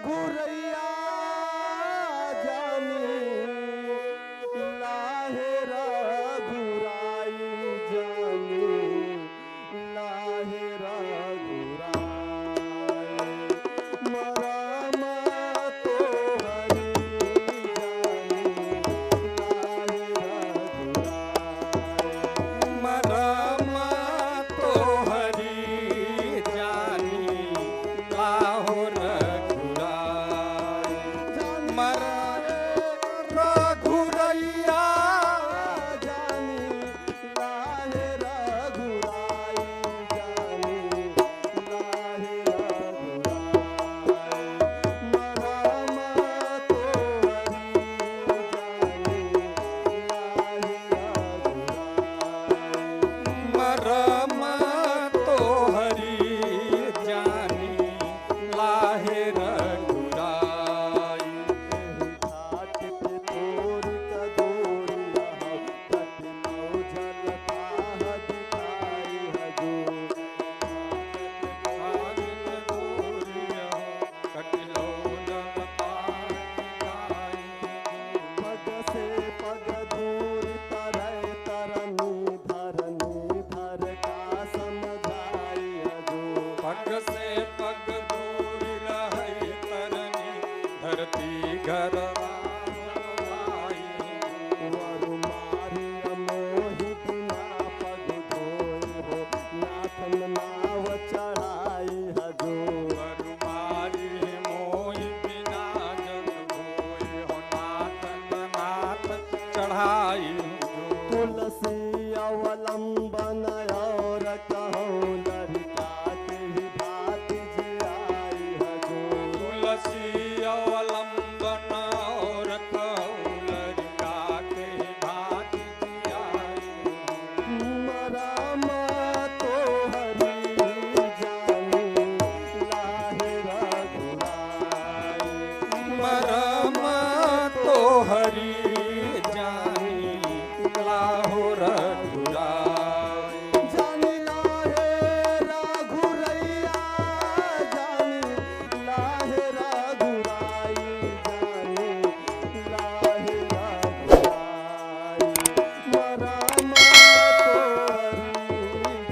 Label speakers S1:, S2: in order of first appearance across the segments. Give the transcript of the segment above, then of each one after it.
S1: रघुरैया जानी लाहे रघुराई जानी लाहे रघुराई मरम तो हरि जानी लाहे रघुराई
S2: मरम तो हरि जानी लाहो रघुराई मर रघुरैया
S1: जानी लाहे रघुराई जानी लाहे रघुराई मरम तो हरि जानी लाहे रघुराई
S2: मरम तो हरि जानी लाहे रघुराई
S1: घाट पे तोर कदोरी रहा कटलो झलता दिखाई हजूर पग से पग दूर तरय तरनी धरनी धर का समझाई हजूर
S2: पग से पग दूर रहे तरनी धरती घर
S1: वरु मारी मोहि बिना पग धोई हो नाथन नाव चढ़ाई हजूर
S2: मारी मोहि बिना जग मोहि हो नाथ नाथ चढ़ाई
S1: तुलसी अवलंबन और कहूँ लड़का के ही भात जियाई हजूर
S2: तुलसी अवलंबन और कौलरिका के भात जियाई
S1: मरम तो हरि जानी लाहे रघुराई
S2: मरम तो हरि जानी लाहो रघुराई
S1: जानी लाहे रघुरैया जानी लाहे रघुराई जानी लाहे रघुराई मरम तो हरि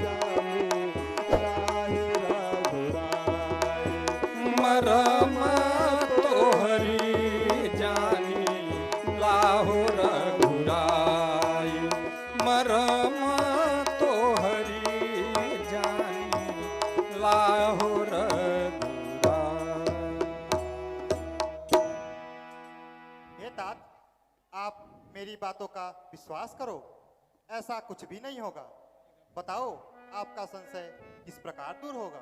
S1: जानी लाहे रघुराई
S2: मरम तो हरि जानी लाहो रघुराई मरम तो हरि जानी लाहो रघुराई
S3: हे तात, आप मेरी बातों का विश्वास करो, ऐसा कुछ भी नहीं होगा। बताओ आपका संशय किस प्रकार दूर होगा?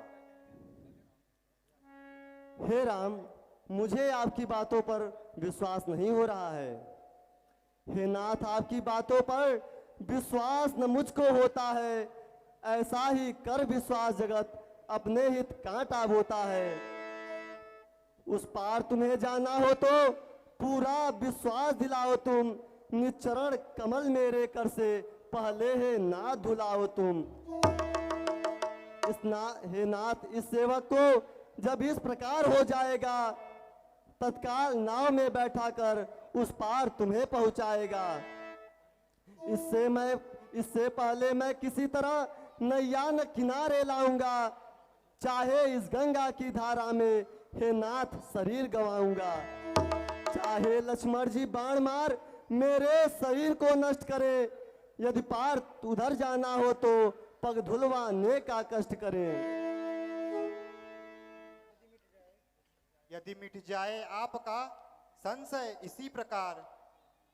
S1: हे राम, मुझे आपकी बातों पर विश्वास नहीं हो रहा है। हे नाथ, आपकी बातों पर विश्वास न मुझको होता है, ऐसा ही कर विश्वास जगत अपने हित कांटा बोता है। उस पार तुम्हें जाना हो तो पूरा विश्वास दिलाओ तुम, निचरण कमल मेरे कर से पहले है ना धुलाओ तुम। हे नाथ, इस सेवक को जब इस प्रकार हो जाएगा, तत्काल नाव में बैठा कर उस पार तुम्हें पहुंचाएगा। इससे पहले मैं किसी तरह नैया न किनारे लाऊंगा, चाहे इस गंगा की धारा में हे नाथ शरीर गवाऊंगा। चाहे लक्ष्मण जी बाण मार मेरे शरीर को नष्ट करे, यदि पार उधर जाना हो तो पग धुलवाने का कष्ट करें।
S3: यदि मिट जाए आपका संशय इसी प्रकार,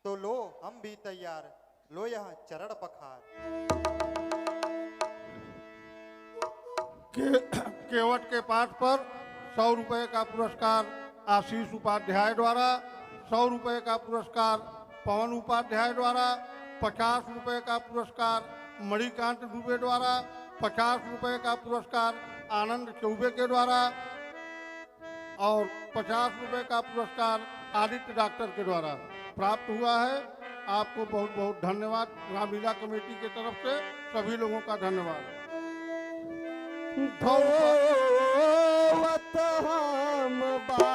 S3: तो लो हम भी तैयार, लो यह चरण पखार।
S4: केवट के पाठ पर 100 रुपए का पुरस्कार आशीष उपाध्याय द्वारा, 100 रुपए का पुरस्कार पवन उपाध्याय द्वारा, 50 रुपए का पुरस्कार मणिकांत दुबे द्वारा, 50 रुपए का पुरस्कार आनंद चौबे के द्वारा और 50 रुपए का पुरस्कार आदित्य डॉक्टर के द्वारा प्राप्त हुआ है। आपको बहुत बहुत धन्यवाद। रामलीला कमेटी की तरफ से सभी लोगों का धन्यवाद।
S1: धोवत हम बा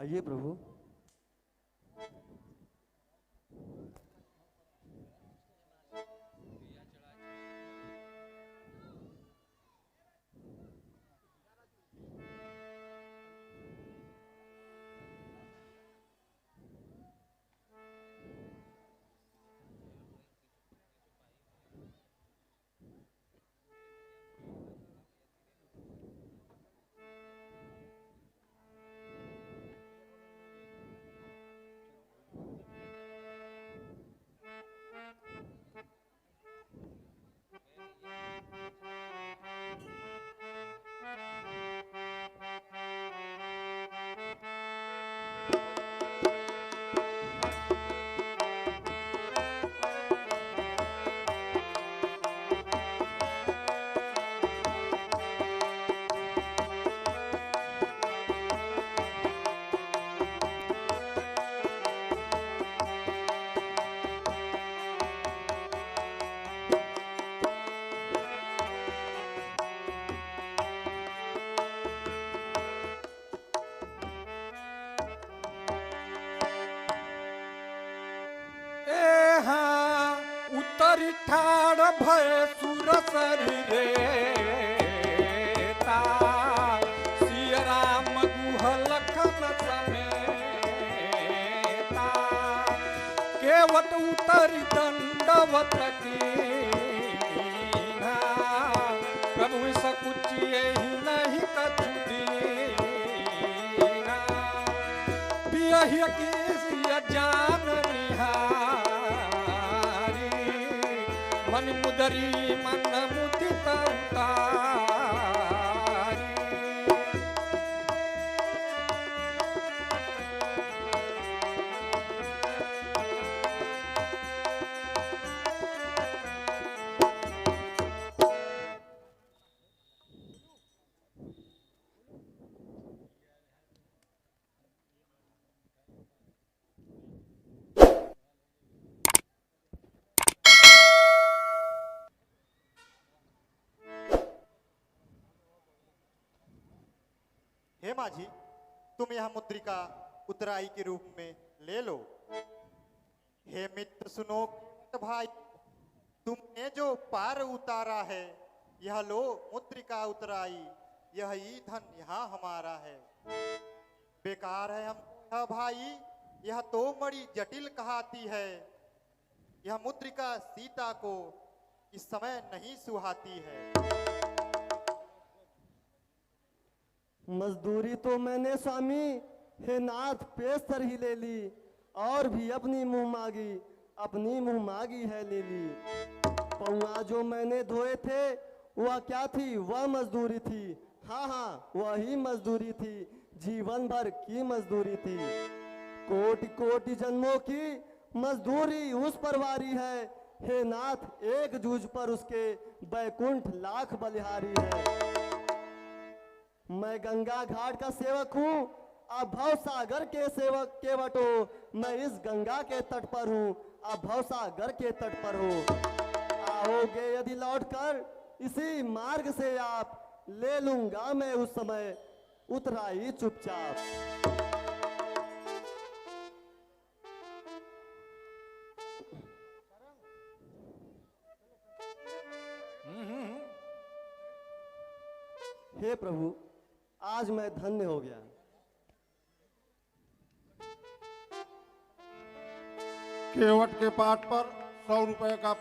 S1: आइए प्रभु।
S2: उतरी ठाड़ भय सुरसरी रे ता सिय राम गुह लखन समेता केवट उतरी दंडवत कीन्हा प्रभु सकुचिए ही नहीं कछु दीन्हा पियहि की सिय जान निहारी मन मुदरी मन मुदित उतारी
S3: हे माझी, तुम यह मुद्रिका उतराई के रूप में ले लो। हे मित्र सुनो भाई, तुमने जो पार उतारा है, यह लो मुद्रिका उतराई, यह ईंधन यहाँ हमारा है। बेकार है हम भाई, यह तो बड़ी जटिल कहाती है। यह मुद्रिका सीता को इस समय नहीं सुहाती है।
S1: मजदूरी तो मैंने स्वामी हे नाथ पेस्तर ही ले ली, और भी अपनी मुंह मांगी है ले ली। पौआ जो मैंने धोए थे वह क्या थी, वह मजदूरी थी। हाँ वही मजदूरी थी, जीवन भर की मजदूरी थी। कोटि कोटि जन्मों की मजदूरी उस पर वारी है। हे नाथ एक जूझ पर उसके बैकुंठ लाख बलिहारी है। मैं गंगा घाट का सेवक हूँ, आप भव सागर के सेवक केवटो। मैं इस गंगा के तट पर हूँ, आप भव सागर के तट पर हो। आओगे यदि लौटकर इसी मार्ग से आप, ले लूंगा मैं उस समय उतराई चुपचाप। हे प्रभु, आज मैं धन्य हो गया।
S4: केवट के पाठ पर 100 रुपए का